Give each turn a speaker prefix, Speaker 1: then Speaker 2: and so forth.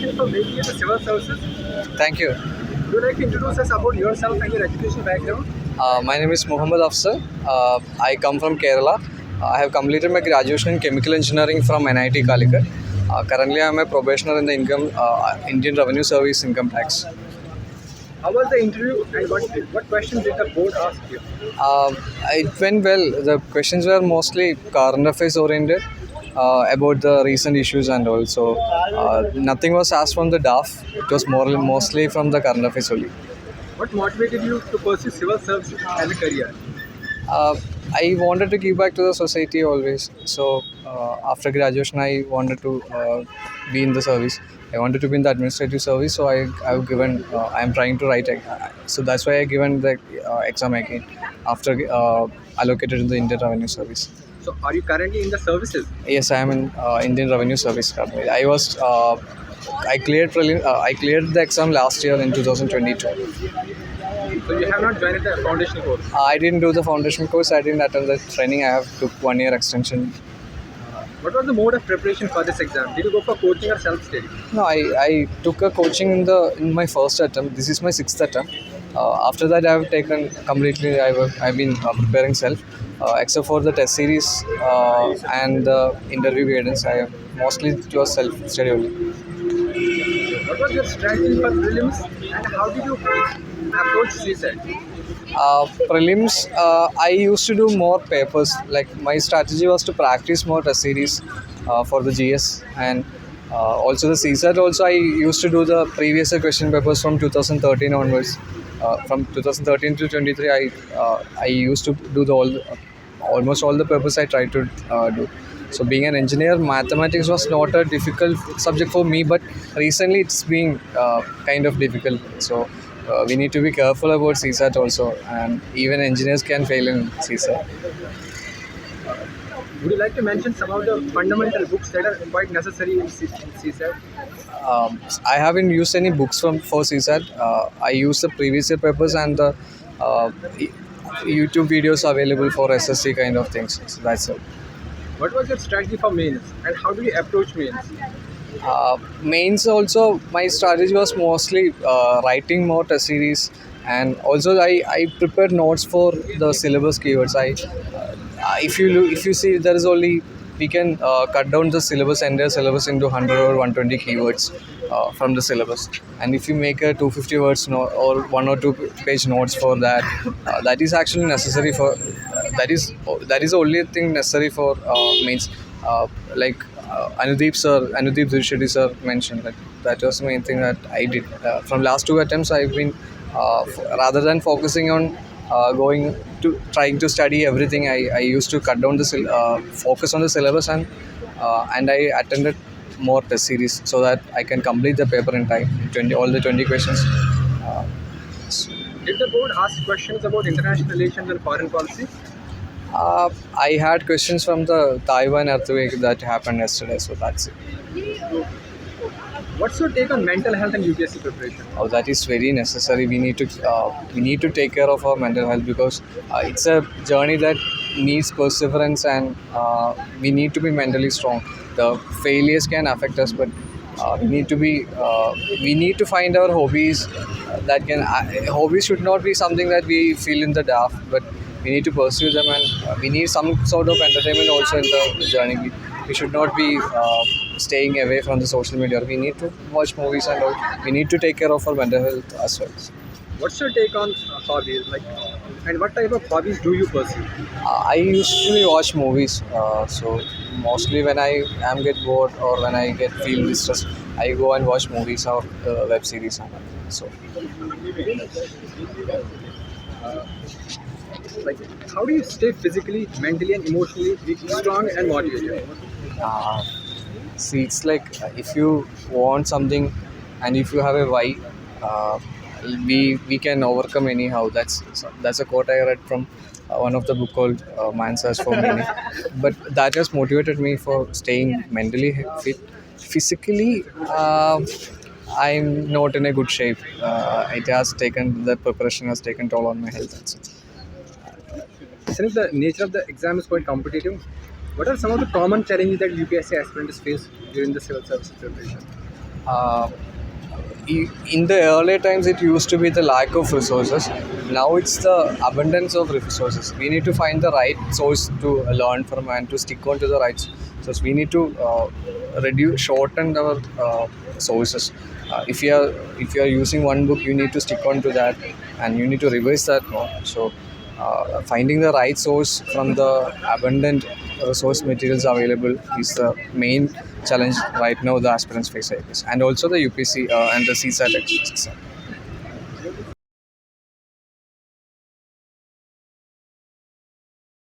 Speaker 1: Congratulations for making it to Civil Services.
Speaker 2: Thank you.
Speaker 1: Would you like to introduce us about yourself and your education background?
Speaker 2: My name is Mohammed Afzal. I come from Kerala. I have completed my graduation in chemical engineering from NIT Calicut. Currently, I am a probationer in the Indian Revenue Service Income Tax.
Speaker 1: How was the interview and what questions did the board ask you?
Speaker 2: It went well. The questions were mostly current affairs oriented about the recent issues and also nothing was asked from the DAF. It was mostly from the current affairs only.
Speaker 1: What motivated you to pursue civil services as a career?
Speaker 2: I wanted to give back to the society always. So after graduation, I wanted to be in the service. I wanted to be in the administrative service. So I've given. I'm trying to write. So that's why I given the exam again after allocated in the Indian Revenue Service.
Speaker 1: So are you currently in the services?
Speaker 2: Yes, I am in Indian Revenue Service currently. I cleared the exam last year in 2022.
Speaker 1: So you have not joined the foundation course?
Speaker 2: I didn't do the foundation course. I didn't attend the training. I have took 1 year extension.
Speaker 1: What was the mode of preparation for this exam? Did you go for coaching or self-study?
Speaker 2: No, I took a coaching in my first attempt. This is my sixth attempt. After that, I have taken completely. I've been preparing self, except for the test series and the interview guidance. I mostly it was self study only.
Speaker 1: What was your strategy for prelims and how did you approach CSAT?
Speaker 2: Prelims, I used to do more papers. Like my strategy was to practice more test series for the GS and also the CSAT. Also, I used to do the previous year question papers from 2013 onwards. From 2013 to 23, I used to do almost all the papers I tried to do. So being an engineer, mathematics was not a difficult subject for me, but recently it's been kind of difficult. So we need to be careful about CSAT also, and even engineers can fail in CSAT.
Speaker 1: Would you like to mention some of the fundamental books that are quite necessary in CSAT?
Speaker 2: I haven't used any books for CSAT. I use the previous year papers and the YouTube videos available for SSC kind of things. So that's it.
Speaker 1: What was your strategy for mains and how do you approach mains?
Speaker 2: Mains also, my strategy was mostly writing more test series, and also I prepared notes for the syllabus keywords. If you see, there is only we can cut down the entire syllabus into 100 or 120 keywords from the syllabus, and if you make a 250 words or 1 or 2 page notes for that, that is actually necessary for that is the only thing necessary for mains. Anudeep Shetty sir mentioned that was the main thing that I did. From last 2 attempts, I've been rather than focusing on trying to study everything, I used to cut down the focus on the syllabus and I attended more test series so that I can complete the paper in time, all the 20 questions.
Speaker 1: Did the board ask questions about international relations and foreign policy?
Speaker 2: I had questions from the Taiwan earthquake that happened yesterday, so that's it.
Speaker 1: What's your take on mental health and UPSC preparation?
Speaker 2: Oh, that is very necessary. We need to take care of our mental health because it's a journey that needs perseverance and we need to be mentally strong. The failures can affect us, but we need to find our hobbies. Hobbies should not be something that we feel in the dark, but we need to pursue them, and we need some sort of entertainment also in the journey. We should not be staying away from the social media. We need to watch movies and all. We need to take care of our mental health as well.
Speaker 1: What's your take on hobbies? And what type of hobbies do you pursue?
Speaker 2: I usually watch movies. So mostly when I am get bored or when I feel distressed, I go and watch movies or web series. So.
Speaker 1: How do you stay physically, mentally, and emotionally strong and motivated?
Speaker 2: See, it's like if you want something and if you have a why, we can overcome anyhow. That's a quote I read from one of the book called Man's Search for Meaning. But that has motivated me for staying mentally fit. Physically, I'm not in a good shape. The preparation has taken toll on my health.
Speaker 1: Since the nature of the exam is quite competitive, what are some of the common challenges that UPSC aspirants face during the civil services preparation?
Speaker 2: uh, in the earlier times it used to be the lack of resources. Now it's the abundance of resources. We need to find the right source to learn from and to stick on to the right source. We need to reduce shorten our sources. If you are using one book, you need to stick on to that and you need to revise that more. So finding the right source from the abundant resource materials available is the main challenge right now the aspirants face, I guess, and also the UPC and the CSAT exams.